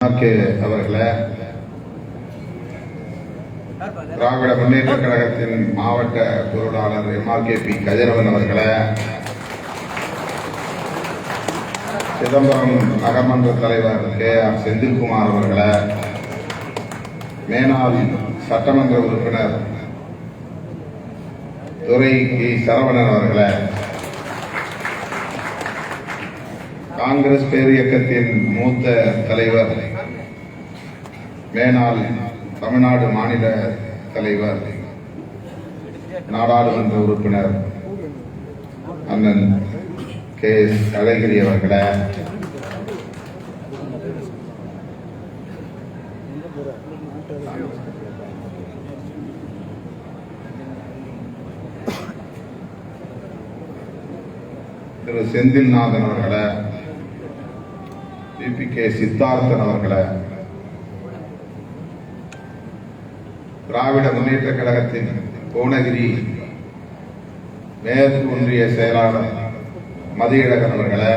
MRK அவர்களே, திராவிட முன்னேற்ற கழகத்தின் மாவட்ட பொருளாளர் எம்ஆர்கே பி கதிரவன் அவர்களே, சிதம்பரம் நகர்மன்ற தலைவர் கே ஆர் செந்தில்குமார் அவர்களே, மேனாள் சட்டமன்ற உறுப்பினர் துரை கி சரவணன் அவர்களே, காங்கிரஸ் பேரியக்கத்தின் மூத்த தலைவர் மேனாள் தமிழ்நாடு மாநில தலைவர் நாடாளுமன்ற உறுப்பினர் அண்ணன் கே எஸ் அழகிரி அவர்களே, திரு செந்தில்நாதன் அவர்களே, கே சித்தார்த்தன் அவர்களே, திராவிட முன்னேற்ற கழகத்தின் புவனகிரி மேற்கு ஒன்றிய செயலாளர் மதியழகன் அவர்களே,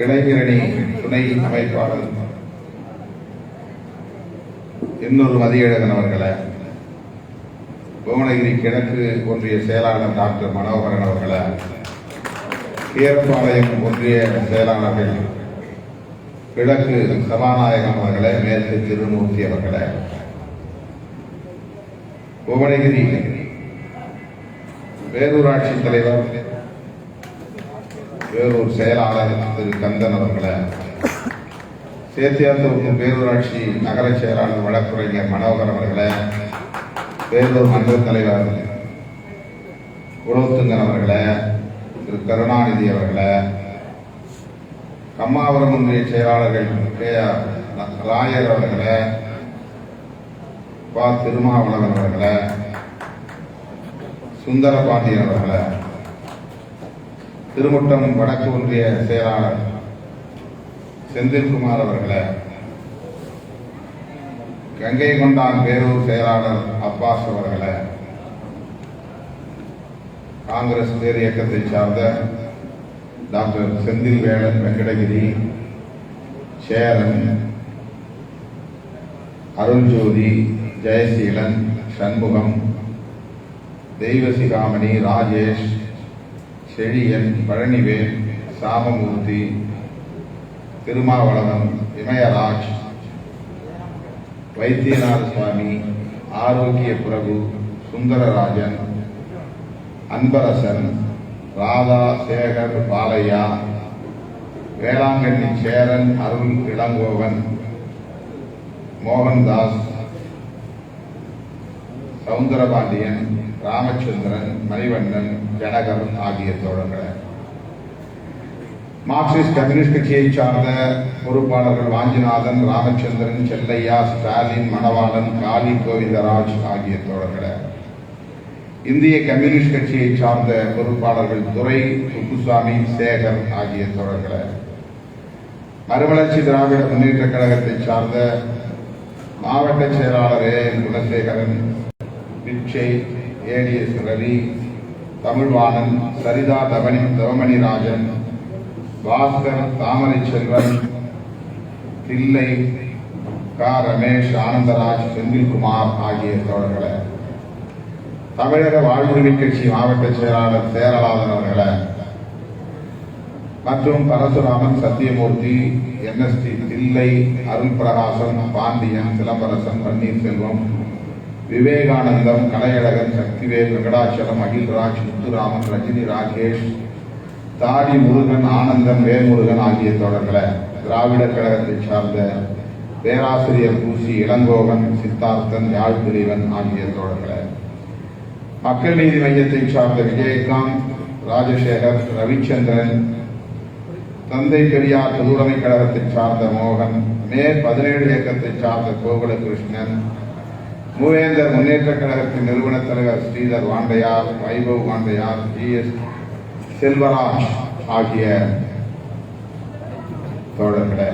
இளைஞரணி துணை அமைப்பாளர் இன்னொரு மதியழகன் அவர்களே, புவனகிரி கிழக்கு ஒன்றிய செயலாளர் டாக்டர் மனோகரன் அவர்களே, கீரப்பாளையம் ஒன்றிய செயலாளர்கள் கிழக்கு சபாநாயகம் அவர்களே, மேற்கு திருமூர்த்தி அவர்களே, புவனகிரி வேலூராட்சி தலைவர் வேலூர் செயலாளர் திரு கந்தன் அவர்களே, சேத்தியாத்தூர் பேரூராட்சி நகர செயலாளர் வழக்குரைஞர் மனோகர் அவர்களே, வேலூர் மன்ற தலைவர் குலோத்துங்கன் அவர்களே, திரு கருணாநிதி அவர்களே, கம்மாவரம் ஒன்றிய செயலாளர்கள் கே ஆர் ராயர் அவர்களே, பா திருமாவளவன் அவர்களே, சுந்தரபாண்டியன் அவர்களே, திருமுட்டம் வடக்கு ஒன்றிய செயலாளர் செந்தில்குமார் அவர்களே, கங்கை கொண்டான் பேரூர் செயலாளர் அப்பாஸ் அவர்களே, காங்கிரஸ் பேர் இயக்கத்தை சார்ந்த டாக்டர் செந்தில் வேலன் வெங்கடகிரி, சேரன், அருள்ஜோதி, ஜெயசீலன், சண்முகம், தெய்வசிகாமணி, ராஜேஷ், செழியன், பழனிவேல், சாமமூர்த்தி, திருமாவளவன், இமயராஜ், வைத்தியநாத சுவாமி, ஆரோக்கிய பிரபு, சுந்தரராஜன், அன்பரசன், ராதா சேகர் பாலையா, வேளாங்கண்ணி சேரன், அருள் இளங்கோவன், மோகன்தாஸ், சவுந்தரபாண்டியன், ராமச்சந்திரன், மணிவண்ணன், ஜனகர் ஆகிய தோழர்கள். மார்க்சிஸ்ட் கம்யூனிஸ்ட் கட்சியை சார்ந்த பொறுப்பாளர்கள் வாஞ்சிநாதன், ராமச்சந்திரன், செல்லையா, ஸ்டாலின், மணவாளன், காளி கோவிந்தராஜ் ஆகிய தோழர்கள். இந்திய கம்யூனிஸ்ட் கட்சியை சார்ந்த பொறுப்பாளர்கள் துரை, சுப்புசாமி, சேகர் ஆகிய தோழர்கள். மறுமலர்ச்சி திராவிட முன்னேற்ற கழகத்தை சார்ந்த மாவட்ட செயலாளர் ஏ என் குலசேகரன், பிச்சை, ஏடிஎஸ் ரவி, தமிழ்வாணன், சரிதா தவமணிராஜன், பாஸ்கர், தாமரை செல்வன், தில்லை, கா ரமேஷ், ஆனந்தராஜ், செந்தில்குமார் ஆகிய தோழர்கள். தமிழக வாழ்வுரிமை கட்சி மாவட்ட செயலாளர் சேரலாதன் அவர்கள மற்றும் பரசுராமன், சத்தியமூர்த்தி, என்எஸ்டி, தில்லை, அருள் பிரகாசம், பாண்டியன், சிலம்பரசன், பன்னீர்செல்வம், விவேகானந்தம், கலையழகன், சக்திவேல், வெங்கடாச்சலம், அகில்ராஜ், முத்துராமன், ரஜினி, ராகேஷ், தாடி முருகன், ஆனந்தன், வேல்முருகன் ஆகிய தோழர்களை. திராவிட கழகத்தை சார்ந்த பேராசிரியர் பூசி, இளங்கோவன், சித்தார்த்தன், யாழ்பிரிவன் ஆகிய தோழர்களை. மக்கள் நீதி மையத்தை சார்ந்த விஜயகாந்த், ராஜசேகர், ரவிச்சந்திரன், தந்தை பெரியார் பொதுவுடைமை கழகத்தை சார்ந்த மோகன், மே 17 இயக்கத்தை சார்ந்த கோகுலகிருஷ்ணன், மூவேந்தர் முன்னேற்ற கழகத்தின் நிறுவன தலைவர் ஸ்ரீதர் வாண்டையார், வைபவ் வாண்டையார், ஜி.எஸ். செல்வராஜ் ஆகிய தோழர்களே.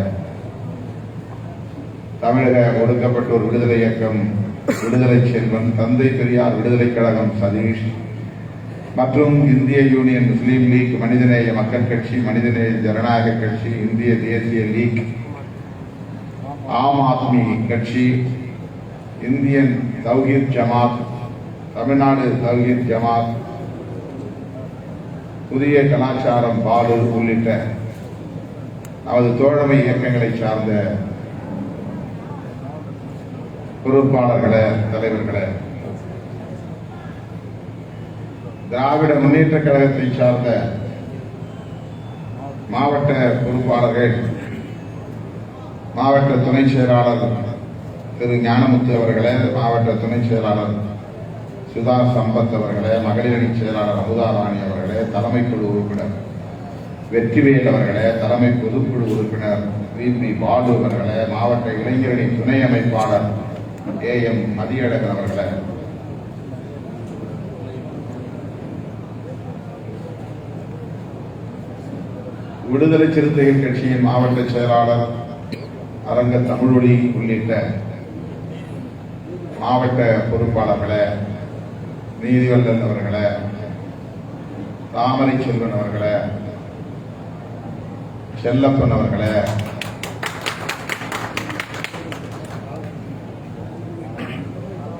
தமிழக ஒடுக்கப்பட்டோர் விடுதலை இயக்கம் விடுதலை செல்வன், தந்தை பெரியார் விடுதலை கழகம் சதீஷ் மற்றும் இந்திய யூனியன் முஸ்லீம் லீக், மனிதநேய மக்கள் கட்சி, மனிதநேய ஜனநாயக கட்சி, இந்திய தேசிய லீக், ஆம் ஆத்மி கட்சி, இந்தியன் தௌஹீத் ஜமாத், தமிழ்நாடு தௌஹீத் ஜமாத், புதிய கலாச்சாரம் பாலு உள்ளிட்ட நமது தோழமை இயக்கங்களை சார்ந்த பொறுப்பாளர்களே, தலைவர்களே, திராவிட முன்னேற்ற கழகத்தை சார்ந்த மாவட்ட பொறுப்பாளர்கள், மாவட்ட துணை செயலாளர் திரு ஞானமுத்து அவர்களே, மாவட்ட துணை செயலாளர் சுதா சம்பத் அவர்களே, மகளிரணி செயலாளர் அமுதா ராணி அவர்களே, தலைமை குழு உறுப்பினர் வெற்றிவேல் அவர்களே, தலைமை பொதுக்குழு உறுப்பினர் VP பாலு அவர்களே, மாவட்ட இளைஞரணி துணை அமைப்பாளர் AM மதியழகன் அவர்களே, விடுதலை சிறுத்தைகள் கட்சியின் மாவட்ட செயலாளர் அரங்க தமிழொலி உள்ளிட்ட மாவட்ட பொறுப்பாளர்களே, நீதிவல்லன் அவர்களே, தாமரை செல்வன் அவர்களே, செல்லப்பன் அவர்களே,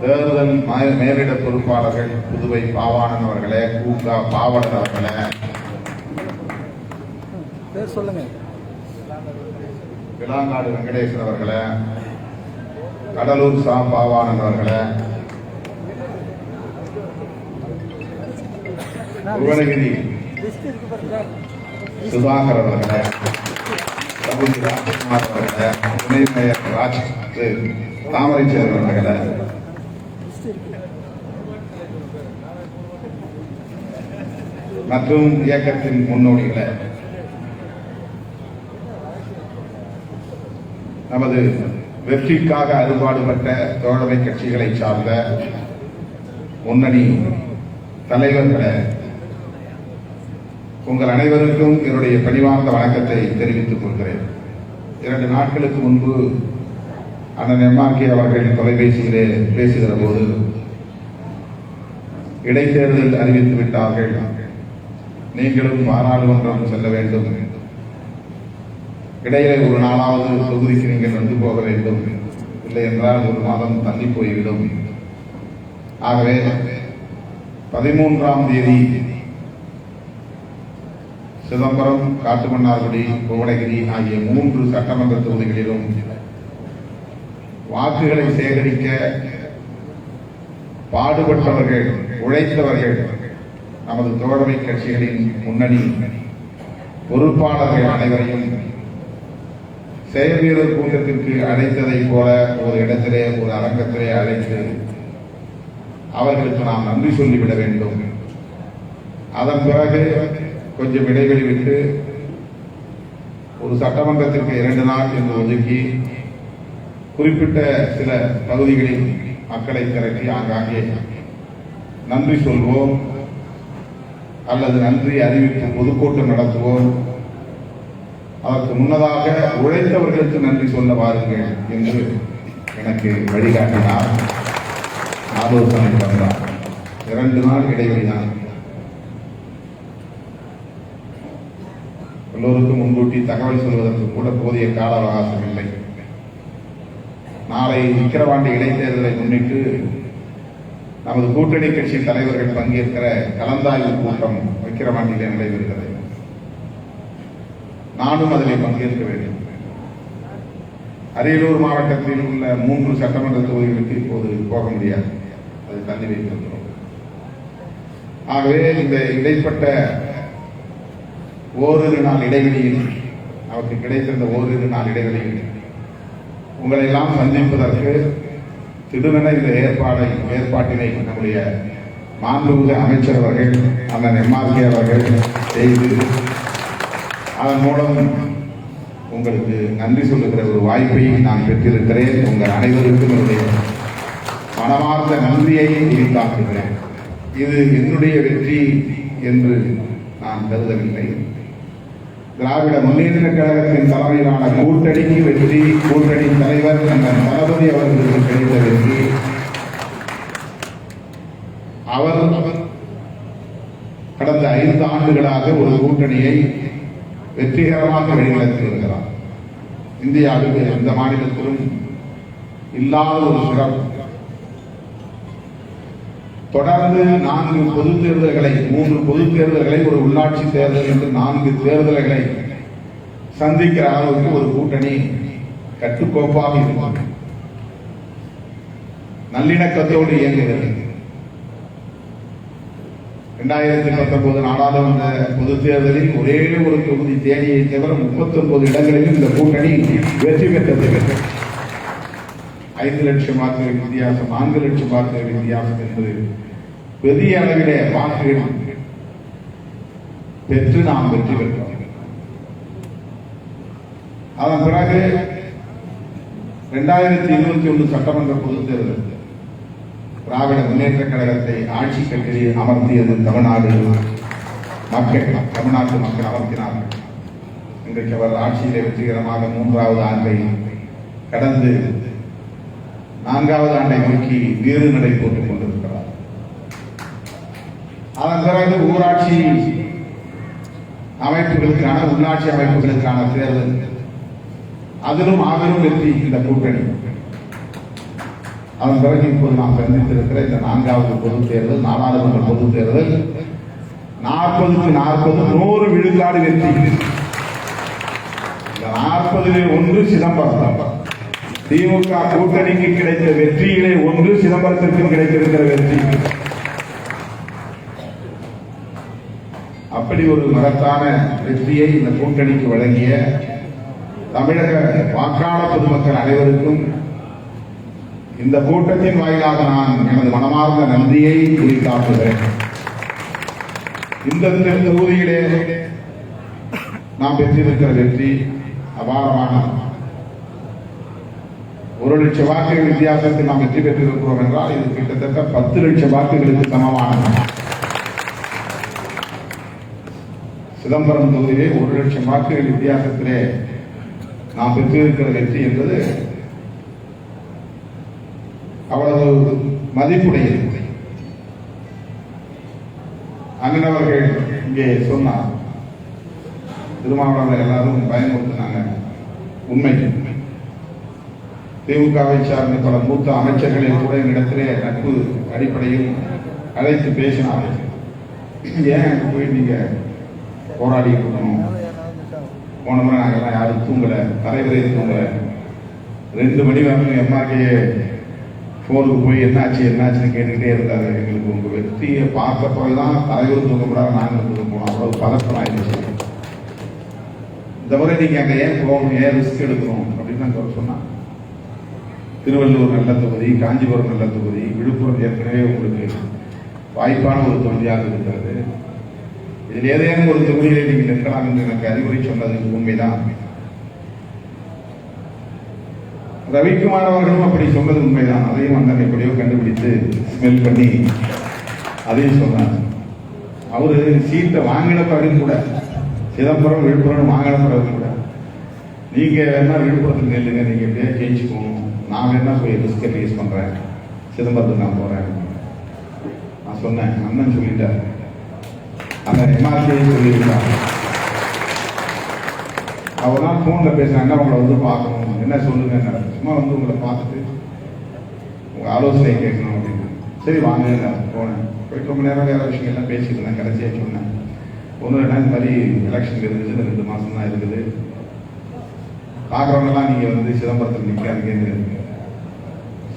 தேர்தல் மேலிட பொறுப்பாளர்கள் புதுவை பாவாணன் அவர்களே, கூகா பாவணன் அவர்களே, சொல்லுங்க, விளாங்காடு வெங்கடேசன் அவர்களே, கடலூர் சா பாவாணன் அவர்களே, புவனகிரி சுதாகர் அவர்களே, தகுதி ராஜ்குமார் அவர்களே, துணை மேயர் ராஜ் தாமரை செல்வன் அவர்களே, மற்றும் இயக்கத்தின் முன்னோடிகளே, நமது வெற்றிக்காக அறுபாடுபட்ட தோழமை கட்சிகளை சார்ந்த முன்னணி தலைவர்களே, உங்கள் அனைவருக்கும் என்னுடைய பணிவார்ந்த வணக்கத்தை தெரிவித்துக் கொள்கிறேன். 2 நாட்களுக்கு முன்பு அண்ணன் MRK அவர்கள் தொலைபேசியிலே பேசுகிற போது இடைத்தேர்தல் அறிவித்து விட்டார்கள், நீங்களும் பாராளுமன்றம் செல்ல வேண்டும், இடையிலே ஒரு நாளாவது தொகுதிக்கு நீங்கள் வந்து போக வேண்டும், இல்லை என்றால் 1 மாதம் தள்ளி போய்விடும். ஆகவே 13ஆம் தேதி சிதம்பரம், காட்டுமன்னார்குடி, புவனகிரி ஆகிய 3 சட்டமன்ற தொகுதிகளிலும் வாக்குகளை சேகரிக்க பாடுபட்டவர்கள், உழைத்தவர்கள், நமது தோழமை கட்சிகளின் முன்னணி பொறுப்பாளர்கள் அனைவரையும் செயல்வீரர் கூட்டத்திற்கு அழைத்ததைப் போல ஒரு இடத்திலே, ஒரு அரங்கத்திலே அழைத்து அவர்களுக்கு நாம் நன்றி சொல்லிவிட வேண்டும். அதன் பிறகு கொஞ்சம் இடைவெளி விட்டு ஒரு சட்டமன்றத்திற்கு 2 நாள் என்று ஒதுக்கி குறிப்பிட்ட சில பகுதிகளில் மக்களை திரட்டி ஆங்காங்கே நன்றி சொல்வோம் அல்லது நன்றி அறிவித்து பொதுக்கூட்டம் நடத்துவோம். அதற்கு முன்னதாக உழைத்தவர்களுக்கு நன்றி சொல்ல வாருங்கள் என்று எனக்கு வழிகாட்டினார், ஆலோசனை தந்தார். 2 நாள் இடைவெளிதான். எல்லோருக்கும் முன்கூட்டி தகவல் சொல்வதற்கு கூட போதிய கால அவகாசம் இல்லை. நாளை விக்கிரவாண்டி இடைத்தேர்தலை முன்னிட்டு நமது கூட்டணி கட்சி தலைவர்கள் பங்கேற்கிற கலந்தாய்வு கூட்டம் விக்கிரவாண்டியிலே நடைபெறுகிறது. நானும் அதிலே பங்கேற்க வேண்டும். அரியலூர் மாவட்டத்தில் உள்ள 3 சட்டமன்ற தொகுதிகளுக்கு இப்போது போக முடியாது, அதை தள்ளி வைத்திருக்கிறோம். ஆகவே இந்த இடைப்பட்ட ஓரிரு நாள் இடைவெளியில், அவருக்கு கிடைத்திருந்த ஓரிரு நாள் இடைவெளியில் உங்களை எல்லாம் சந்திப்பதற்கு திடீரென இந்த ஏற்பாட்டினை நம்முடைய மாண்புமிகு அமைச்சர் அவர்கள், அண்ணன் MRK அவர்கள் செய்து அதன் மூலம் உங்களுக்கு நன்றி சொல்லுகிற ஒரு வாய்ப்பை நான் பெற்றிருக்கிறேன். உங்கள் அனைவருக்கும் என்னுடைய மனமார்ந்த நன்றியை உரித்தாக்குகிறேன். இது என்னுடைய வெற்றி என்று நான் கருதவில்லை. திராவிட முன்னேற்ற கழகத்தின் தலைமையிலான கூட்டணிக்கு வெற்றி, கூட்டணி தலைவர் தளபதி அவர்களுக்கு கிடைத்த வெற்றி. அவர் கடந்த 5 ஆண்டுகளாக ஒரு கூட்டணியை வெற்றிகரமாக வழிநடத்தி வருகிறார். இந்தியாவில் எந்த மாநிலத்திலும் இல்லாத ஒரு சிறப்பு. தொடர்ந்து 4 பொது தேர்தல்களை, 3 பொது தேர்தல்களை, ஒரு உள்ளாட்சி தேர்தல் என்று 4 தேர்தல்களை சந்திக்கிற அளவுக்கு ஒரு கூட்டணி கட்டுக்கோப்பாக இருக்கிறது, நல்லிணக்கத்தோடு இயங்குகிறது. 2019 நாடாளுமன்ற பொது தேர்தலில் ஒரே ஒரு தொகுதி தேனியை தவிர 39 இடங்களில் இந்த கூட்டணி வெற்றி பெற்றது. 5 லட்சம் வாக்குகள் வித்தியாசம், 4 லட்சம் வாக்குகள் வித்தியாசம் என்பது பெரிய அளவிலே வாக்குகள் பெற்று நாம் வெற்றி பெற்றோம். அதன் பிறகு 2021 சட்டமன்ற பொதுத் தேர்தல் திராவிட முன்னேற்ற கழகத்தை ஆட்சி கட்டில் அமர்த்தியது தமிழ்நாடு மக்கள், தமிழ்நாட்டு மக்கள் அமர்த்தினார்கள். இன்றைக்கு அவர் ஆட்சியிலே வெற்றிகரமாக 3வது ஆண்டை கடந்து 4வது ஆண்டை நோக்கி வீறு நடை போட்டுக் கொண்டிருக்கிறார். அதன் பிறகு ஊராட்சி அமைப்புகளுக்கான, உள்ளாட்சி அமைப்புகளுக்கான தேர்தல், அதிலும் மாபெரும் வெற்றி இந்த கூட்டணி. அதன் பிறகு இப்போது நாம் சந்தித்திருக்கிற இந்த 4வது பொது தேர்தல், நாடாளுமன்ற பொது தேர்தல் 40க்கு 40 100 விழுக்காடு வெற்றி. இந்த 40லே 1 சிதம்பரம். திமுக கூட்டணிக்கு கிடைத்த வெற்றியிலே 1 சிதம்பரத்திற்கு கிடைத்திருக்கிற வெற்றி. அப்படி ஒரு மகத்தான வெற்றியை இந்த கூட்டணிக்கு வழங்கிய தமிழக வாக்காளர் பொதுமக்கள் அனைவருக்கும் இந்த கூட்டத்தின் வாயிலாக நான் எனது மனமார்ந்த நன்றியை குறித்தாக்குகிறேன். இந்த தொகுதியிலே நாம் பெற்றிருக்கிற வெற்றி அபாரமான 1 லட்சம் வாக்குகள் வித்தியாசத்தில் நாம் வெற்றி பெற்றிருக்கிறோம் என்றால் இது கிட்டத்தட்ட 10 லட்சம் வாக்குகளுக்கு சமமானது. சிதம்பரம் தொகுதியிலே 1 லட்சம் வாக்குகள் வித்தியாசத்திலே நாம் பெற்றிருக்கிற வெற்றி என்பது அவ்வளவு மதிப்புடையது. அண்ணன் அவர்கள் இங்கே சொன்னார், திருமாவளவன் எல்லாரும் பயன்படுத்தினாங்க. உண்மை. திமுகவை சார்ந்த பல மூத்த அமைச்சர்களை கூட என்னிடத்திலே நட்பு அடிப்படையில் அழைத்து பேசினார்கள். ஏன் போய் நீங்க போராடி இருக்கணும், போன முறை நாங்கெல்லாம் யாரும் தூங்கல, தலைவரே தூங்கல, 2 மணி வரைக்கும் எம்ஆர்கே போனுக்கு போய் என்னாச்சுன்னு கேட்டுக்கிட்டே இருந்தாரு. எங்களுக்கு உங்க வெற்றியை பார்த்த பிறகுதான் தலைவர் தூக்கப்படாத நாங்கள் தூக்க போனோம். அவ்வளவு பதற்றம் ஆயிடுச்சு. இந்த முறை நீங்க அங்க ஏன் போகணும், ஏன் ரிஸ்க் எடுக்கணும் அப்படின்னு சொன்னாங்க. திருவள்ளூர் நல்ல தொகுதி, காஞ்சிபுரம் நல்ல தொகுதி, விழுப்புரம் ஏற்கனவே உங்களுக்கு வாய்ப்பான ஒரு தொகுதியாக இருக்கிறது. இதில் ஏதேனும் ஒரு தொகுதியிலே நீங்கள் நிற்கலாம் என்று எனக்கு அறிவுரை சொன்னது உண்மைதான். ரவிக்குமார் அவர்களும் அப்படி சொன்னது உண்மைதான். அதையும் அண்ணன் எப்படியோ கண்டுபிடித்து ஸ்மெல் பண்ணி அதையும் சொன்னார். அவரு சீட்டை வாங்கின பிறகு கூட, சிதம்பரம் விழுப்புரம் வாங்கின பிறகு கூட, நீங்க வேணா விழுப்புரத்துக்கு நெல்லுங்க, நீங்க எப்படியா ஜெயிச்சுக்கணும், நான் வேணா போய் ரிஸ்கை ஃபேஸ் பண்றேன், சிதம்பரத்துக்கு நான் போறேன். நான் சொன்னேன், அண்ணன் சொல்லிட்டார், அந்த எம்ஆர்சியை சொல்லியிருக்காங்க. அவர் தான் போன்ல பேசுறாங்க, உங்களை வந்து பார்க்கணும், என்ன சொல்லுங்க, சும்மா வந்து உங்களை பார்த்துட்டு உங்க ஆலோசனை கேட்கணும் அப்படின்னு. சரி வாங்க போனேன். போயிட்டு ரொம்ப நேரம் வேற விஷயங்கள்லாம் பேசிட்டு இருந்தேன். கடைசியா சொன்னேன், 1-2 இந்த மாதிரி எலெக்ஷன் இருந்துச்சு, 2 மாசம் தான் இருக்குது, பார்க்குறவங்கலாம் நீங்க வந்து சிதம்பரத்தில் நிற்காதீங்கன்னு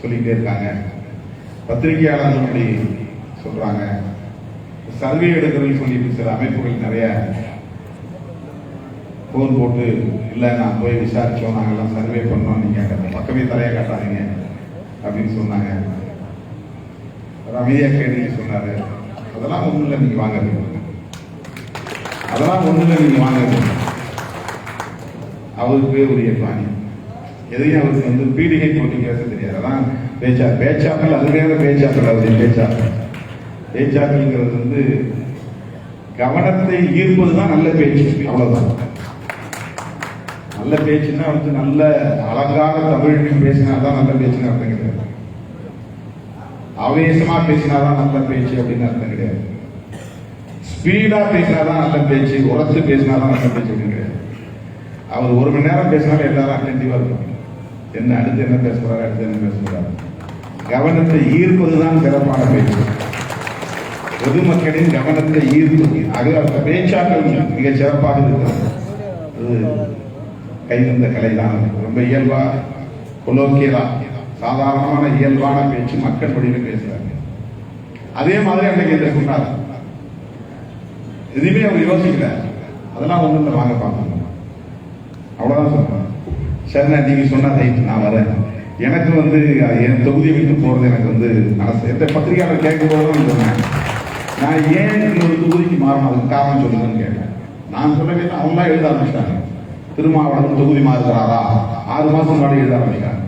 சொல்லிக்கிட்டே இருக்காங்க. பத்திரிகையாளர்கள் அப்படி சொல்றாங்க, சர்வே எடுக்கிறதுன்னு சொல்லிட்டு சில அமைப்புகள் நிறைய போன் போட்டு, இல்லை நான் போய் விசாரிச்சோம், நாங்கெல்லாம் சர்வே பண்ணோம், நீங்க பக்கமே தலையை காட்டாதீங்க அப்படின்னு சொன்னாங்க. அமைதியா கேட்டு சொன்னாரு, அதெல்லாம் ஒண்ணும் இல்லை, நீங்க வாங்க, அதெல்லாம் ஒண்ணும் இல்லை, நீங்க வாங்க. அவருக்கு ஒரு பாணி, எதையும் அவருக்கு வந்து பீடிகை போட்டி பேச தெரியாது. அதான் பேச்சாக்கள், அது வேற பேச்சாக்கள், அது பேச்சாக்கள்ங்கிறது வந்து கவனத்தை ஈர்ப்பதுதான் நல்ல பேச்சு, அவ்வளவுதான். நல்ல பேச்சுன்னா வந்து நல்ல அலங்கார தமிழ் பேசினாதான் நல்ல பேச்சுன்னு அர்த்தம் கிடையாது. ஆவேசமா பேசினாதான் நல்ல பேச்சு அப்படின்னு அர்த்தம் கிடையாது. ஸ்பீடா பேசினாதான் நல்ல பேச்சு, உரத்து பேசினாதான் நல்ல பேச்சு அப்படின்னு கிடையாது. அவர் 1 மணி நேரம் பேசினாலும் எல்லாரும் அட்டென்டிவா இருப்பாங்க. என்ன அடுத்து என்ன பேசுறாரு, அடுத்து என்ன பேசுறாரு. கவனத்தை ஈர்ப்பதுதான் சிறப்பான பேச்சு. பொதுமக்களின் கவனத்தை ஈர்ப்பு அந்த பேச்சாற்றல் மிக சிறப்பாக இருக்கிறது. அது கைவந்த கலைதான். ரொம்ப இயல்பா கொலோக்கியலா சாதாரணமான இயல்பான பேச்சு மக்கள் மொழியில பேசுறாங்க. அதே மாதிரி அன்னைக்கு இதை சொன்னார். எதுவுமே அவர் யோசிக்கல. அதெல்லாம் ஒண்ணு இல்லை, வாங்க பார்க்கணும், அவ்வளவுதான் சொன்னார். சரி, நீங்க சொன்னா ரைட், நான் வரேன். எனக்கு என் தொகுதியை விட்டு போறது எனக்கு மனசு. எந்த பத்திரிகையாளர் கேட்கும் போதும் சொன்னேன், நான் ஏன் இன்னொரு தொகுதிக்கு மாறணும், அதுக்கு காரணம் சொல்லுங்கன்னு கேட்டேன். நான் சொல்லவே அவங்களா எழுத ஆரம்பிச்சிட்டாங்க. திருமாவளவன் தொகுதி மாறுகிறாரா, 6 மாசம் முன்னாடி எழுத ஆரம்பிச்சாங்க.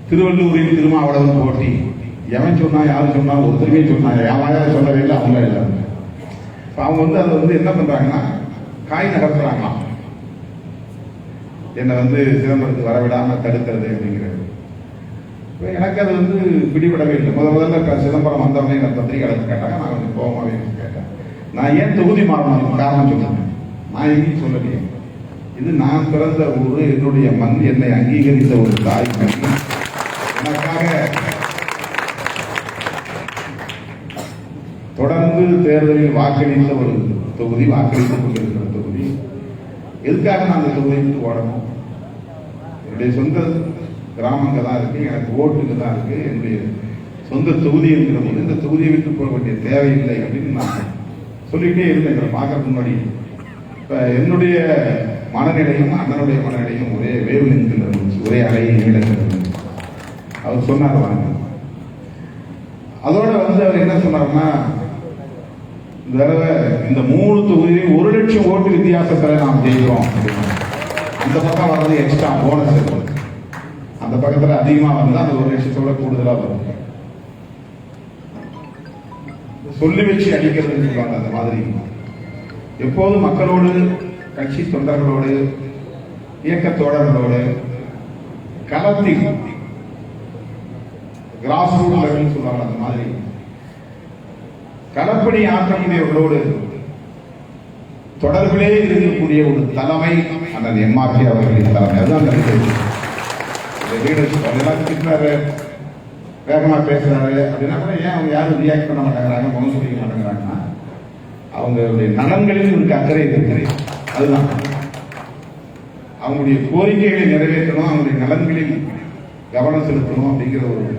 திருவள்ளூரில் திருமாவளவன் போட்டி, எவன் சொன்னா, யாரும் சொன்னா, ஒருத்தருமே சொன்னாங்க, யாரும் சொல்லவே இல்லை, அவங்க எழுதாங்க. அவங்க அதை என்ன பண்றாங்கன்னா, காய் நகர்த்துறாங்களாம். என்னை சிதம்பரத்துக்கு வரவிடாம தடுக்கிறது அப்படிங்கிறது. எனக்கு அது பிடிபடவே இல்லை. முதல்ல சிதம்பரம் வந்தவனே என் பத்திரிகையாளர் கேட்டாங்க. நான் கொஞ்சம் கோபமாவே கேட்டேன், நான் ஏன் தொகுதி மாறணும் காரணம் சொல்லுங்க. நான் எங்கேயும் சொல்லலையே. இது நான் பிறந்த ஊரு, என்னுடைய மண், என்னை அங்கீகரித்த ஒரு தாய் மண். எனக்காக தொடர்ந்து தேர்தலில் வாக்களித்த ஒரு தொகுதி, வாக்களித்துக் கொண்டிருக்கிற தொகுதி. எதுக்காக நான் அந்த தொகுதிக்கு ஓடணும்? என்னுடைய சொந்த கிராமங்க தான் இருக்கு, எனக்கு ஓட்டுக்கு தான் இருக்கு, என்னுடைய சொந்த தொகுதி இருக்கிற போது இந்த தொகுதியை விட்டு போக வேண்டிய தேவையில்லை அப்படின்னு நான் சொல்லிக்கிட்டே இருந்தேன். பார்க்கறதுக்கு முன்னாடி இப்ப என்னுடைய மனநிலையும் அண்ணனுடைய மனநிலையும் ஒரே வேவ் லென்த்தில் இருந்துச்சு, ஒரே அலையை நீளத்தில் இருந்துச்சு. அவர் சொன்னார் வாங்க. அதோட அவர் என்ன சொன்னார்னா, இந்த தடவை இந்த 3 தொகுதியும் 1 லட்சம் ஓட்டு வித்தியாசத்துல நாம் ஜெயிக்கிறோம். அந்த பக்கம் வர்றது எக்ஸ்ட்ரா போனஸ் இருக்கு, அந்த பக்கத்துல அதிகமா வந்து அந்த 1 லட்சத்தோட கூடுதலா வரும். சொல்லி வச்சு அடிக்கிறதுன்னு சொல்லுவாங்க. அந்த மாதிரி எப்போதும் மக்களோடு, கட்சி தொண்டர்களோடு, இயக்க தோழர்களோடு கலத்தி கிராஸ் ரூட் லெவல் சொல்லுவாங்க. அந்த மாதிரி களப்பணி ஆற்றக்கூடியவர்களோடு தொடர்பிலே இருக்கக்கூடிய ஒரு தலைமை அண்ணன் எம்ஆர்கே அவர்களின் தலைமை. அதுதான் லீடர்ஷிப். அதெல்லாம் திட்டுறாரு, வேகமா பேசுறாரு அப்படின்னா கூட ஏன் அவங்க யாரும் ரியாக்ட் பண்ண மாட்டேங்கிறாங்க, முகம் சொல்லிக்க மாட்டேங்கிறாங்கன்னா அவங்களுடைய நலன்களில் இருக்கு அக்கறை இருக்கிறது. அதுதான் அவங்களுடைய கோரிக்கைகளை நிறைவேற்றணும், அவங்களுடைய நலன்களில் கவனம் செலுத்தணும் அப்படிங்கிற ஒரு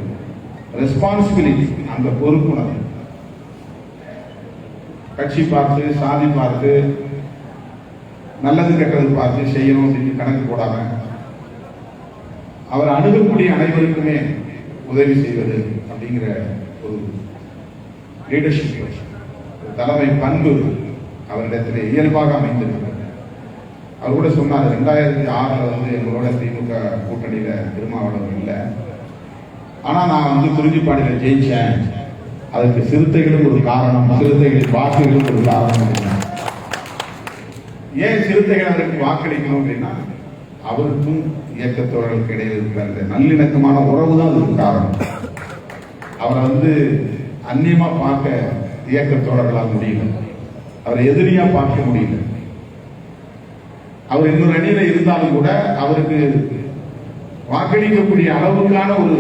ரெஸ்பான்சிபிலிட்டி, அந்த பொறுப்புணர்வு. கட்சி பார்த்து, சாதி பார்த்து, நல்லது கெட்டது பார்த்து செய்யணும் அப்படின்னு கணக்கு போடாம அவர் அணுகக்கூடிய அனைவருக்குமே உதவி செய்வது அப்படிங்கிற ஒரு லீடர்ஷிப், தலைமை பண்பு அவரிடத்தில் இயல்பாக அமைந்திருக்கிறது. அவர் கூட சொன்னார், 2006 எங்களோட திமுக கூட்டணியில திருமாவளவன் இல்லை, ஆனா நான் குறிஞ்சிப்பாடியில ஜெயிச்சேன், அதுக்கு சிறுத்தைகளும் ஒரு காரணம், சிறுத்தைகளின் வாக்குகளும் ஒரு காரணம். ஏன் சிறுத்தைகள் அதற்கு வாக்களிக்கணும் அப்படின்னா, அவருக்கும் இயக்கத்தோழர்களுக்கு இடையில் இருக்கிற அந்த நல்லிணக்கமான உறவு தான் அதுக்கு காரணம். அவரை அந்நியமா பார்க்க இயக்கத்தோழர்களால் முடியல, அவரை எதிரியா பார்க்க முடியல. அவர் இன்னொரு அணியில இருந்தாலும் கூட அவருக்கு வாக்களிக்கக்கூடிய அளவுக்கான ஒரு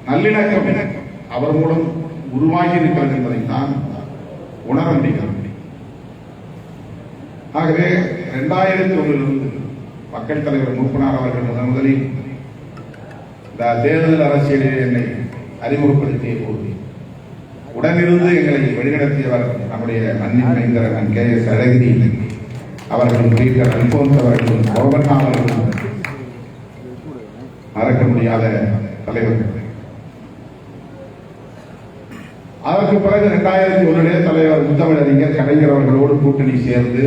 நல்லிணக்கம் அவர் மூலம் உருவாகி இருக்கிறது என்பதை தான் உணர முடிகிறது. ஆகவே 2001 மக்கள் தலைவர் மூப்பனார் அவர்கள் முதலில் இந்த தேர்தல் அரசியலில் என்னை அறிமுகப்படுத்திய போது உடனிருந்து எங்களை வழிநடத்தியவர் நம்முடைய மண்ணின் மைந்தர் KS அழகிரி அவர்கள், உள்ளிட்ட அல்போன்ஸ் அவர்களும், கோபண்ணா அவர்களும் மறக்க முடியாத தலைவர்கள். அதற்கு பிறகு 2001 தலைவர் முத்தமிழறிஞர் கலைஞர் அவர்களோடு கூட்டணி சேர்ந்து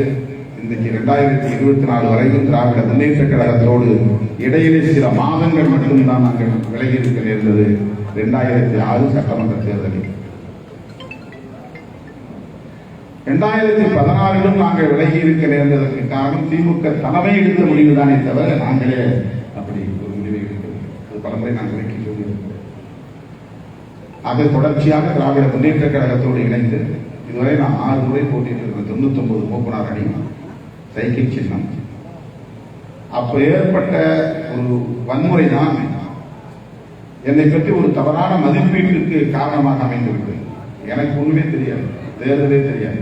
இன்றைக்கு 2024 வரைக்கும் திராவிட முன்னேற்ற கழகத்தோடு இடையிலே சில மாதங்கள் மட்டும்தான் நாங்கள் விலகி இருக்க நேர்ந்தது. 2006 சட்டமன்ற தேர்தலில் 2016 நாங்கள் விலகி இருக்க நேர்ந்ததற்கு காரணம் திமுக தலைமை எடுத்த முடிவுதானே தவிர நாங்களே அப்படி ஒரு முடிவை எடுக்கிறோம். அது பலமுறை நாங்கள் விலக்கி சொல்லியிருக்கிறோம். ஆக தொடர்ச்சியாக திராவிட முன்னேற்ற கழகத்தோடு இணைந்து இதுவரை நான் 6 முறை போட்டியிட்டிருக்கிறேன். 99 மூப்பனார் அணி, சைக்கிள் சின்னம். அப்ப ஏற்பட்ட ஒரு வன்முறை தான் என்னை பற்றி ஒரு தவறான மதிப்பீட்டுக்கு காரணமாக அமைந்துவிட்டது. எனக்கு ஒண்ணுமே தெரியாது, தேர்தலே தெரியாது.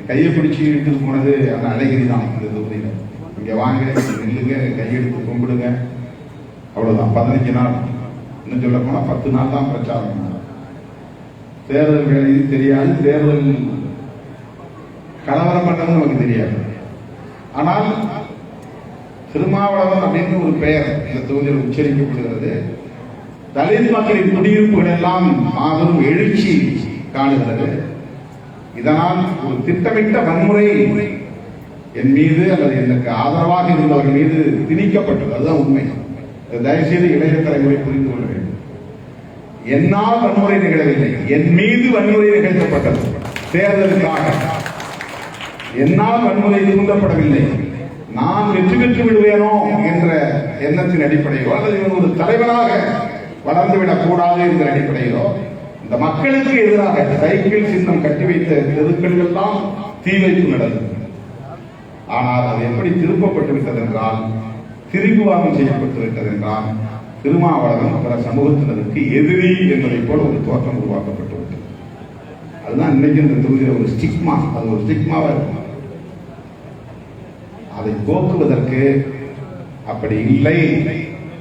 கையை பிடிச்சி இழுத்து போனது அந்த அழகிரி தான். இந்த தொகுதியில் இங்க வாங்க, நில்லுங்க, கையெடுத்து கும்பிடுங்க, அவ்வளவுதான். 15 நாள், இன்னும் சொல்ல போனா 10 நாள் தான் பிரச்சாரம். தேர்தல் வேலையும் தெரியாது, தேர்தல் கலவரம் பண்ணதும் நமக்கு தெரியாது. ஆனால் திருமாவளவன் அப்படின்னு ஒரு பெயர் இந்த தொகுதியில் உச்சரிக்கப்படுகிறது. தலித் மக்களின் குடியிருப்புகள் எல்லாம் மாபெரும் எழுச்சி காணுகிறது. இதனால் ஒரு திட்டமிட்ட வன்முறை என் மீது அல்லது எனக்கு ஆதரவாக இருந்தவர்கள் மீது திணிக்கப்பட்டது. அதுதான் உண்மை. தயவுசெய்து இளைய தலைமுறை புரிந்து கொள்ள வேண்டும். என்னால் வன்முறை நிகழவில்லை, என் மீது வன்முறை நிகழ்த்தப்பட்டது. தேர்தலுக்காக என்னால் வன்முறை தூண்டப்படவில்லை. நான் வெற்றி பெற்று விடுவேனோ என்ற எண்ணத்தின் அடிப்படையிலோ அல்லது இவன் ஒரு தலைவராக வளர்ந்துவிடக் கூடாது என்ற அடிப்படையிலோ இந்த மக்களுக்கு எதிராக சைக்கிள் சின்னம் கட்டி வைத்த தெருக்கள் எல்லாம் தீ வைப்பு நடந்தது. ஆனால் அது எப்படி திருப்பப்பட்டு விட்டது என்றால், திரிபுவாதம் செய்யப்பட்டு விட்டது என்றால், திருமாவளவன் பிற சமூகத்தினருக்கு எதிரி என்பதை போல ஒரு தோற்றம் உருவாக்கப்பட்டு விட்டது. அதுதான் இன்னைக்கு இந்த தொகுதியில் ஒரு ஸ்டிக்மா, அது ஒரு ஸ்டிக்மாவா இருக்கும். அதை போக்குவதற்கு அப்படி இல்லை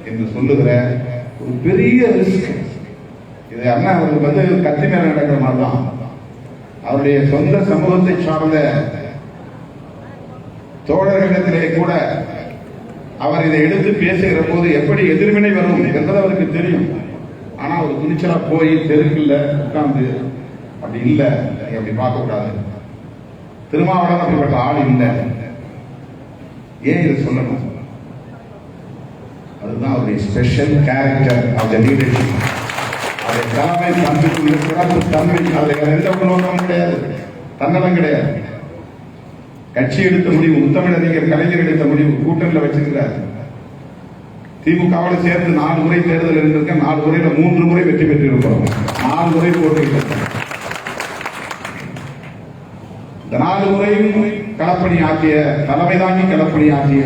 என்று சொல்லுகிற ஒரு பெரிய ரிஸ்க். இது அண்ணா அவர்களுக்கு கத்தி மேல நடக்கிற மாதிரிதான். அவருடைய சொந்த சமூகத்தை சார்ந்த தோழர்களிடத்திலே கூட அவர் இதை எடுத்து பேசுகிற போது எப்படி எதிர்வினை வரும் என்பது அவருக்கு தெரியும். ஆனா ஒரு துணிச்சலா போய் தெருக்குள்ள உட்கார்ந்து அப்படி இல்லை, அப்படி பார்க்க கூடாது, திருமாவளவன் அப்படிப்பட்ட ஆள் இல்லை, ஏன் இதை சொல்லணும்? அதுதான் அவருடைய special character of the leadership. அதை தலைமை தன்மைக்குள்ள சிறப்பு தன்மை. அதில் எந்த நோக்கமும் கிடையாது, தன்னலம் கிடையாது. கட்சி எடுத்த முடிவு, முத்தமிழறிஞர் கலைஞர் எடுத்த முடிவு கூட்டணியில் வச்சிருக்கிறார். திமுகவோட சேர்த்து 4 முறை தேர்தல் இருந்திருக்க, 4 முறையில 3 முறை வெற்றி பெற்றிருக்கிறோம். 4 முறை போட்டியிட்டிருக்கிறோம். இந்த 4 முறையும் களப்பணி ஆற்றிய தலைமை தாங்கி களப்பணி ஆற்றிய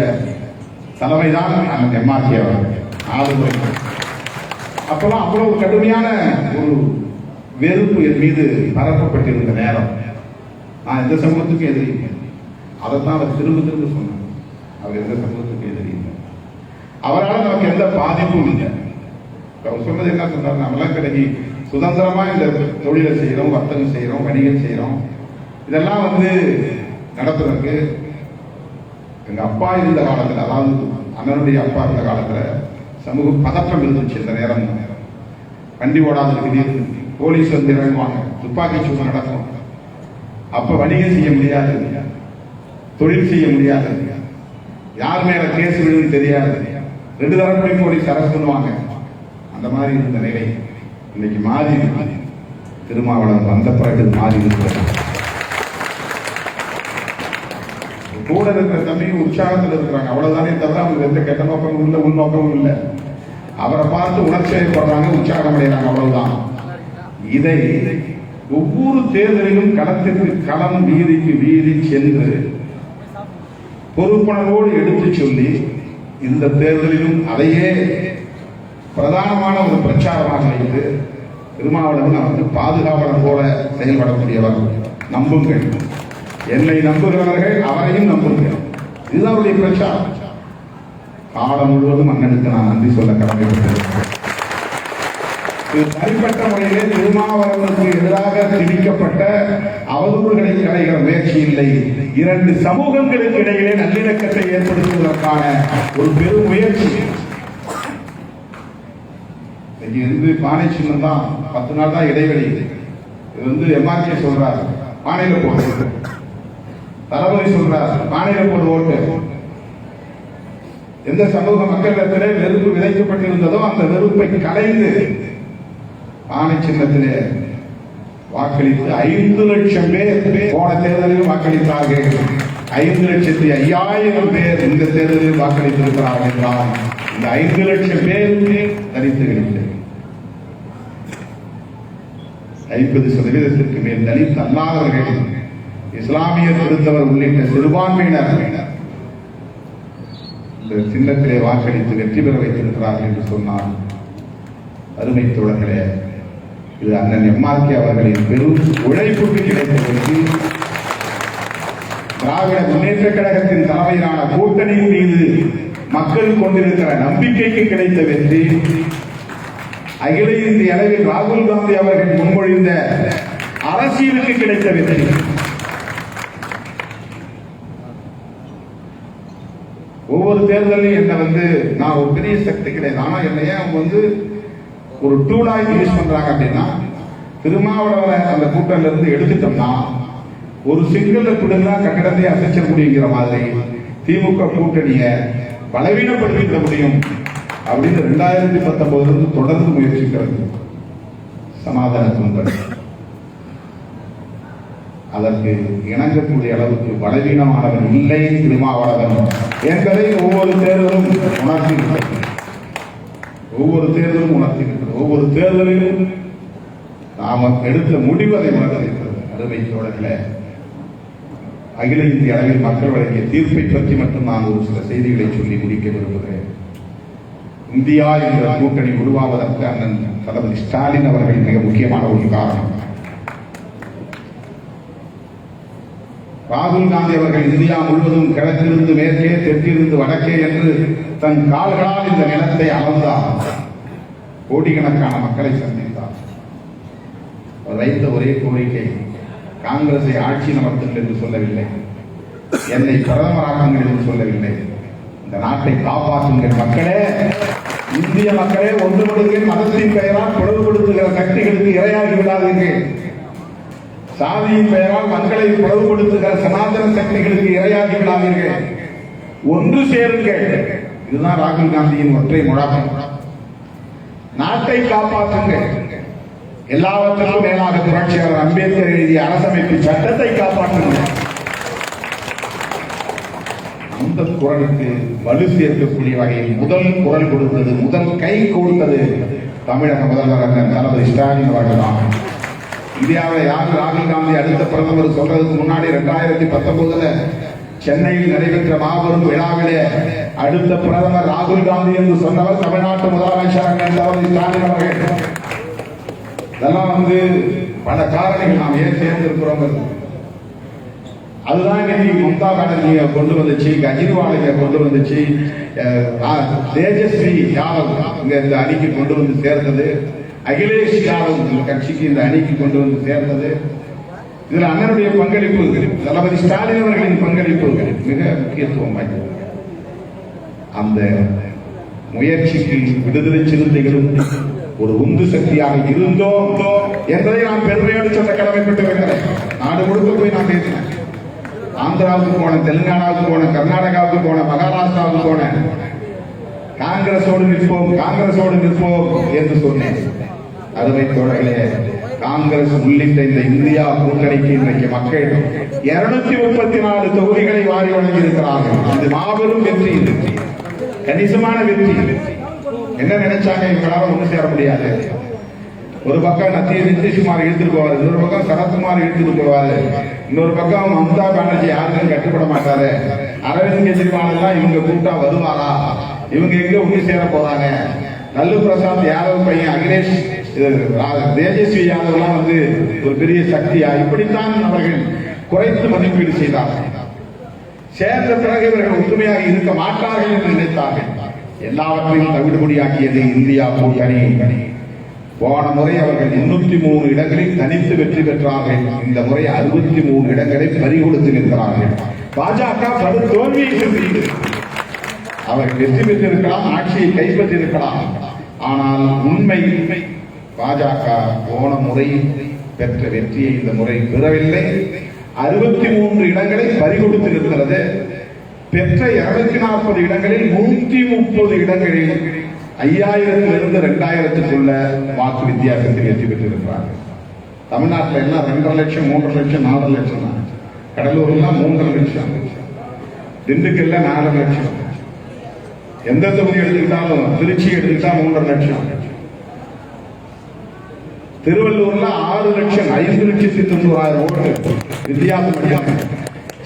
தலைமைதான் அந்த எம்ஆர்கே அவர்கள். 4 முறை. அப்பெல்லாம் அவ்வளவு கடுமையான ஒரு வெறுப்பு என் மீது பரப்பப்பட்டிருந்த நேரம், நான் எந்த சமூகத்துக்கும் எதிரி, அதைத்தான் அவர் திரும்ப திரும்ப சொன்னார். அவர் எந்த சமூகத்துக்கும் எதிரி இல்லை, அவரால் நமக்கு எந்த பாதிப்பும் இல்லை. அவர் சொன்னது என்ன சொன்னார்? நம்மளாம் கிடைக்கி சுதந்திரமா இந்த தொழிலை செய்யறோம், வர்த்தகம் செய்யறோம், வணிகம் செய்யறோம். இதெல்லாம் நடப்பதற்கு எங்க அப்பா இருந்த காலத்தில், அதாவது அண்ணனுடைய அப்பா இருந்த காலத்துல சமூக பதற்றம் இருந்துச்சு. இந்த நேரம் வண்டி ஓடாத போலீஸ் இறங்குவாங்க, துப்பாக்கி சூடு நடக்கும். அப்ப வணிகம் செய்ய முடியாது, தொழில் செய்ய முடியாது, யார் மேல கேஸ் விழுன்னு தெரியாது, 2 தரப்படி போலீஸ் அரெஸ்ட் பண்ணுவாங்க. அந்த மாதிரி இருந்த நிலை இன்னைக்கு மாறி திருமாவளவன் வந்த பிறகு மாறி இருக்கிறது. கூட இருக்கிற தம்பி உற்சாகத்தில் இருக்கிறாங்க, அவ்வளவுதானே தவிர அவங்க எந்த கெட்ட நோக்கமும் இல்லை, உள்நோக்கமும் இல்லை. அவரை பார்த்து உணர்ச்சியப்படுறாங்க, உற்சாகம் அடைகிறாங்க, அவ்வளவுதான். இதை ஒவ்வொரு தேர்தலிலும் களத்திற்கு களம், வீதிக்கு வீதி சென்று பொறுப்புணர்வோடு எடுத்து சொல்லி, இந்த தேர்தலிலும் அதையே பிரதானமான ஒரு பிரச்சாரமாக வைத்து திருமாவளவன் அவருக்கு பாதுகாவலர் போல செயல்படக்கூடியவர். நம்புங்கள், என்னை நம்புகிறவர்கள் அவரையும் நம்புங்கள். இதுதான் அவருடைய பிரச்சாரம். காலம் முழுவதும் அண்ணனுக்கு நான் நன்றி சொல்ல கடமைப்பட்டிருக்கிறேன். இது தனிப்பட்ட முறையிலே திருமாவளவனுக்கு எதிராக திணிக்கப்பட்ட அவதூறுகளை களைகிற முயற்சி இல்லை. 2 சமூகங்களுக்கு இடையிலே நல்லிணக்கத்தை ஏற்படுத்துவதற்கான ஒரு பெரும் முயற்சி. பானை சின்னம் தான், 10 நாள் தான் இடைவெளி. இது எம்ஆர்கே சொல்றாரு, பானையில போடுறது. தளபதி சொல்றார், பானையில போடு ஓட்டு. எந்த சமூக மக்களிடத்திலே வெறுப்பு விதைக்கப்பட்டிருந்ததோ அந்த வெறுப்பை கலைந்து பானை சின்னத்திலே வாக்களித்து 5 லட்சம் பேர் போன தேர்தலில் வாக்களித்தார்கள். 5,05,000 பேர் இந்த தேர்தலில் வாக்களித்திருக்கிறார்கள் என்றால் இந்த 5 லட்சம் பேர் தலித்துகளில் 50% மேல் தலித் அல்லாதவர்கள் இஸ்லாமியர், கிறிஸ்தவர் உள்ளிட்ட சிறுபான்மையினர் இந்த சின்னத்திலே வாக்களித்து வெற்றி பெற வைத்திருக்கிறார்கள் என்று சொன்னால், அருமை தோழர்களே, இது அண்ணன் எம்ஆர்கே அவர்களின் பெரும் உழைப்புக்கு கிடைத்த வெற்றி. திராவிட முன்னேற்ற கழகத்தின் தலைமையிலான கூட்டணியின் மீது மக்கள் கொண்டிருக்கிற நம்பிக்கைக்கு கிடைத்த வெற்றி. அகில இந்திய அளவில் ராகுல் காந்தி அவர்கள் முன்மொழிந்த அரசியலுக்கு கிடைத்த வெற்றி. ஒவ்வொரு தேர்தலையும் என்ன நான் ஒரு பெரிய சக்தி கிடையாது, ஆனா என்ன அவங்க ஒரு டூலா யூஸ் பண்றாங்க அப்படின்னா, திருமாவளவரை அந்த கூட்டணியில இருந்து எடுத்துட்டோம்னா ஒரு சிங்கிள் கொடுங்க கட்டடத்தை அசைச்ச முடியுங்கிற மாதிரி திமுக கூட்டணியை பலவீனப்படுத்திட முடியும் அப்படின்னு 2019 தொடர்ந்து முயற்சிக்கிறது சனாதன கும்பல். அதற்கு இணங்கக்கூடிய அளவுக்கு பலவீனமானவன் இல்லை திருமாவளவன் என்பதை ஒவ்வொரு தேர்தலும் உணர்த்தியிருக்கிறது. ஒவ்வொரு தேர்தலிலும் நாம எடுத்த முடிவு அதை உணர்த்திருக்கிறது. அருமை தோழர்களே, அகில இந்திய அளவில் மக்கள் வழங்கிய தீர்ப்பை பற்றி மட்டும் நான் ஒரு சில செய்திகளை சொல்லி முடிக்க விரும்புகிறேன். இந்தியா என்ற கூட்டணி உருவாவதற்கு அண்ணன் தளபதி ஸ்டாலின் அவர்கள் மிக முக்கியமான ஒரு காரணம். ராகுல் காந்தி அவர்கள் இந்தியா முழுவதும் கிழக்கிலிருந்து மேற்கே, தெற்கிலிருந்து வடக்கே என்று தன் கால்களால் இந்த நிலத்தை அளந்தார். கோடிக்கணக்கான மக்களை சந்தித்தார். அவர் வைத்த ஒரே கோரிக்கை, காங்கிரஸை ஆட்சி நடத்துங்கள் என்று சொல்லவில்லை, என்னை பிரதமராக்குங்கள் என்று சொல்லவில்லை, இந்த நாட்டை காப்பாற்றுங்கள் மக்களே, இந்திய மக்களே ஒன்றுபடுங்கள், மதத்தின் பெயரால் பிளவுபடுத்துகிற சக்திகளுக்கு இரையாகி விடாதீர்கள், சாதியின் பெயரால் மக்களை பிளவுபடுத்துகிற சனாதன சக்திகளுக்கு இரையாகி விடாதீர்கள், ஒன்று சேருங்கள். இதுதான் ராகுல் காந்தியின் ஒற்றை முழக்கம். நாட்டை காப்பாற்றுங்கள், எல்லாவற்றிலும் மேலாக புரட்சியாளர் அம்பேத்கர் எழுதிய அரசமைப்பு சட்டத்தை காப்பாற்றுங்கள். அந்த குரலுக்கு வலு சேர்க்கக்கூடிய வகையில் முதல் குரல் கொடுத்தது, முதல் கை கொடுத்தது தமிழக முதல்வர் தளபதி ஸ்டாலின் அவர்கள் தான். இந்தியாவில் யார் ராகுல் காந்தி அடுத்த பிரதமர் சொல்றதுக்கு முன்னாடி 2019 சென்னையில் நடைபெற்ற மாபெரும் விழாவிலே அடுத்த பிரதமர் ராகுல் காந்தி என்று சொன்னவர் தமிழ்நாட்டு முதலமைச்சர் தளபதி ஸ்டாலின் அவர்கள். இதெல்லாம் பல காரணிகள் நாம் ஏன் சேர்ந்திருக்கிறோம். அதுதான் இன்னைக்கு மம்தா பானர்ஜியை கொண்டு வந்துச்சு, கெஜ்ரிவாலை கொண்டு வந்துச்சு, தேஜஸ்வி யாதவ் இந்த அணிக்கு கொண்டு வந்து சேர்ந்தது, அகிலேஷ் யாதவ் கட்சிக்கு இந்த அணிக்கு கொண்டு வந்து சேர்ந்தது. இதுல அண்ணனுடைய பங்களிப்பு, தளபதி ஸ்டாலின் அவர்களின் பங்களிப்பு மிக முக்கியத்துவம் வாய்ந்தது. அந்த முயற்சிக்கு விடுதலை சிறுத்தைகளும் ஒரு உந்து சக்தியாக இருந்தோம் என்பதை நான் பெருமையோடு சொல்ல கடமைப்பட்டிருக்கிறேன். நாடு முழுக்க போய் நான் பேசினேன். ஆந்திராவுக்கு போனேன், தெலுங்கானாவுக்கு போனேன், கர்நாடகாவுக்கு போனேன், மகாராஷ்டிராவுக்கு போனேன். காங்கிரஸோடு நிற்போம் என்று சொன்னேன். அருமை தோழர்களே, காங்கிரஸ் உள்ளிட்ட இந்த இந்தியா கூட்டணிக்கு இன்றைக்கு மக்கள் 234 தொகுதிகளை வாரி வழங்கியிருக்கிறார்கள். இது மாபெரும் வெற்றி, கணிசமான வெற்றி. என்ன நினைச்சாங்க, இவங்களால ஒண்ணு சேர முடியாது. ஒரு பக்கம் நிதிஷ்குமார் இழுத்துட்டு போவாரு, இன்னொரு பக்கம் சரத்குமார் இழுத்துட்டு போவாரு, இன்னொரு பக்கம் மம்தா பானர்ஜி யாருக்கும் கட்டுப்பட மாட்டாரு, அரவிந்த் கெஜ்ரிவால் எல்லாம் இவங்க கூட்டா வருவாரா, இவங்க எங்க ஒண்ணு சேர போறாங்க, லல்லு பிரசாத் யாதவ் பையன் அகிலேஷ் தேஜஸ்வி யாதவ் எல்லாம் ஒரு பெரிய சக்தியா, இப்படித்தான் அவர்கள் குறைத்து மதிப்பீடு செய்தார்கள். சேர்ந்த பிறகு இவர்கள் ஒற்றுமையாக இருக்க மாட்டார்கள் என்று நினைத்தார்கள். எல்லாவற்றையும் தவிடுபடியாக்கியது இந்தியா கூட்டணி. போன முறை அவர்கள் 303 இடங்களில் தனித்து வெற்றி பெற்றார்கள். இந்த முறை 63 இடங்களை பறிகொடுத்து நிற்கிறார்கள். பாஜக படு தோல்வியை சந்தித்தது. அவர்கள் வெற்றி பெற்றிருக்கலாம், ஆட்சியை கைப்பற்றியிருக்கலாம். ஆனால் உண்மை பாஜக போன முறை பெற்ற வெற்றியை இந்த முறை பெறவில்லை. 63 இடங்களை பறிகொடுத்து நிற்கிறது. பெற்ற 240 இடங்களில் 130 இடங்களில் 5000 2000க்குள்ள வாக்கு வித்தியாசத்தில் வெற்றி பெற்றிருக்கிறார்கள். தமிழ்நாட்டில் எல்லாம் 2.5 லட்சம் 3 லட்சம் 4 லட்சம் தான். கடலூர்ல 3 லட்சம், திண்டுக்கல்ல 4 லட்சம், எந்த தொகுதி எடுத்துக்கிட்டாலும் திருச்சி எடுத்துக்கிட்டா 3 லட்சம். திருவள்ளூர்ல 6,05,90,000 ஓட்டு வித்தியாசம்.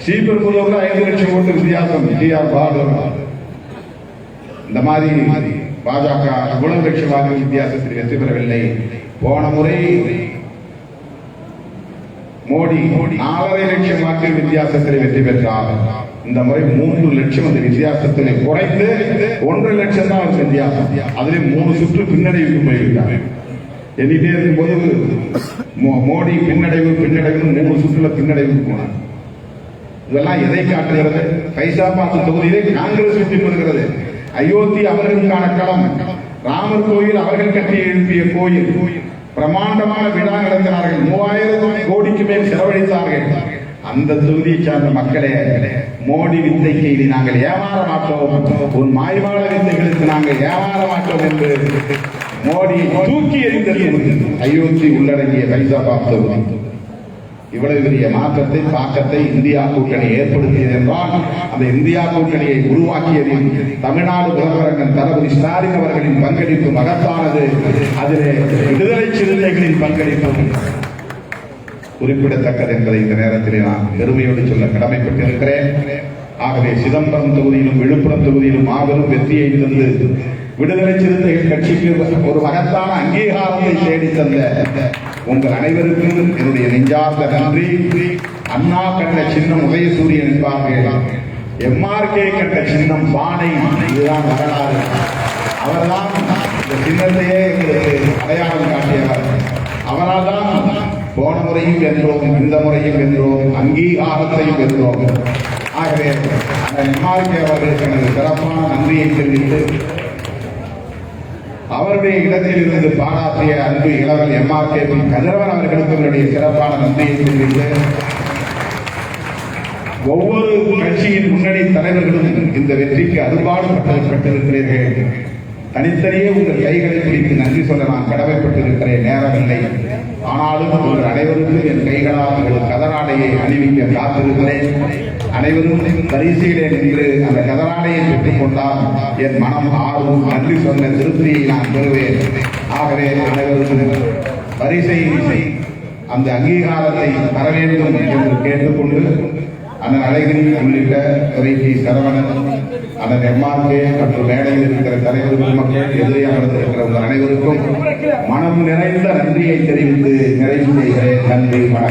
ஸ்ரீபெரும்புதூர்ல 5 லட்சம் ஓட்டு வித்தியாசம். டிஆர் பாலு இந்த மாதிரி பாஜக இவ்வளவு லட்சம் வாக்கு வித்தியாசத்தில் வெற்றி பெறவில்லை. போன முறை மோடி 4.5 லட்சம் வாக்கு வித்தியாசத்தில் வெற்றி பெற்றார். இந்த முறை 3 லட்சம் அந்த வித்தியாசத்தினை குறைந்து 1.5 லட்சம் தான் வித்தியாசம். அதிலே 3 சுற்று பின்னடைவுக்கு போய்விட்டார். எண்ணிட்டே இருக்கும்போது மோடி பின்னடைவு 3 சுற்றுல பின்னடைவுக்கு போனார். இதெல்லாம் எதை காட்டுகிறது? ஃபைசாபாத் தொகுதியிலே காங்கிரஸ் வெற்றி பெறுகிறது. அயோத்தி அவர்களுக்கான களம். ராமர் கோயில் அவர்கள் கட்டி எழுப்பிய கோயில். பிரமாண்டமான விழா நடத்தினார்கள். 3000 கோடிக்கு மேல் செலவழித்தார்கள். அந்த தொகுதியை சார்ந்த மக்களே, மோடி வித்தைக்கு இனி நாங்கள் ஏமாற மாட்டோம், உன் மாய்வாள வித்தைகளுக்கு நாங்கள் ஏமாற மாட்டோம் என்று மோடி தூக்கி எறிந்தது அயோத்தி உள்ளடங்கிய ஃபைசாபாத் தொகுதி. இவ்வளவு பெரிய மாற்றத்தை தாக்கத்தை இந்தியா கூட்டணி ஏற்படுத்தியது என்றால் அந்த இந்தியா கூட்டணியை உருவாக்கியதில் தமிழ்நாடு முதல்வரங்கன் தளபதி ஸ்டாலின் அவர்களின் பங்களிப்பு மகத்தானது. அதிலே விடுதலை சிறுத்தைகளின் பங்களிப்பு குறிப்பிடத்தக்கது என்பதை இந்த நேரத்தில் நான் பெருமையோடு சொல்ல கடமைப்பட்டிருக்கிறேன். ஆகவே சிதம்பரம் தொகுதியிலும் விழுப்புரம் தொகுதியிலும் மாபெரும் வெற்றியை தந்து விடுதலை சிறுத்தைகள் கட்சிக்கு ஒரு மகத்தான அங்கீகாரத்தை தேடி தந்த உங்கள் அனைவருக்கும் என்னுடைய நெஞ்சார்ந்த நன்றி. அண்ணா கண்ட சின்னம் உதயசூரியன் என்பார்கள். எம்ஆர்கே கண்ட சின்னம் பானை. இதுதான் வரலாறு. அவர்தான் இந்த சின்னத்தையே எங்களுக்கு அடையாளம் காட்டியவர். அவரால் தான் போன முறையும் வென்றோம், இந்த முறையும் வென்றோம், அங்கீகாரத்தையும் வென்றோம். ஆகவே அந்த எம்ஆர்கே அவர்களுக்கு எனது சிறப்பான நன்றியை தெரிவித்து அவருடைய இடத்தில் இருந்து பாராட்டிய அன்பு இளவல் எம்ஆர்கே கதிரவன் அவர்களுக்கு என்னுடைய சிறப்பான நன்றியை தெரிவித்து ஒவ்வொரு கட்சியின் முன்னணி தலைவர்களும் இந்த வெற்றிக்கு அரும்பாடுபட்டிருக்கிறீர்கள். தனித்தனியே உங்கள் கைகளை பிடித்து நன்றி சொல்ல நான் கடமைப்பட்டிருக்கிறேன். நேரமில்லை. ஆனாலும் உங்கள் அனைவருக்கும் என் கைகளால் உங்கள் கதராடையை அணிவிக்க காத்திருக்கிறேன். அனைவரும் வரிசையிலே நின்று அந்த கதராடையை பெற்றுக் கொண்டால் என் மனம் ஆறும். நன்றி சொன்ன திருப்தியை நான் பெறுவேன். ஆகவே அனைவரும் வரிசை அந்த அங்கீகாரத்தை தர வேண்டும் என்று கேட்டுக்கொண்டு அண்ணன் அழகிரி உள்ளிட்ட துறைக்கு சரவணன், அண்ணன் எம்ஆர்கே மற்றும் மேடையில் இருக்கிற தலைவர் மக்கள், எதிரே அமர்ந்திருக்கிற உங்கள் அனைவருக்கும் மனம் நிறைந்த நன்றியை தெரிவித்து நிறைவு செய்கிறேன். நன்றி, வணக்கம்.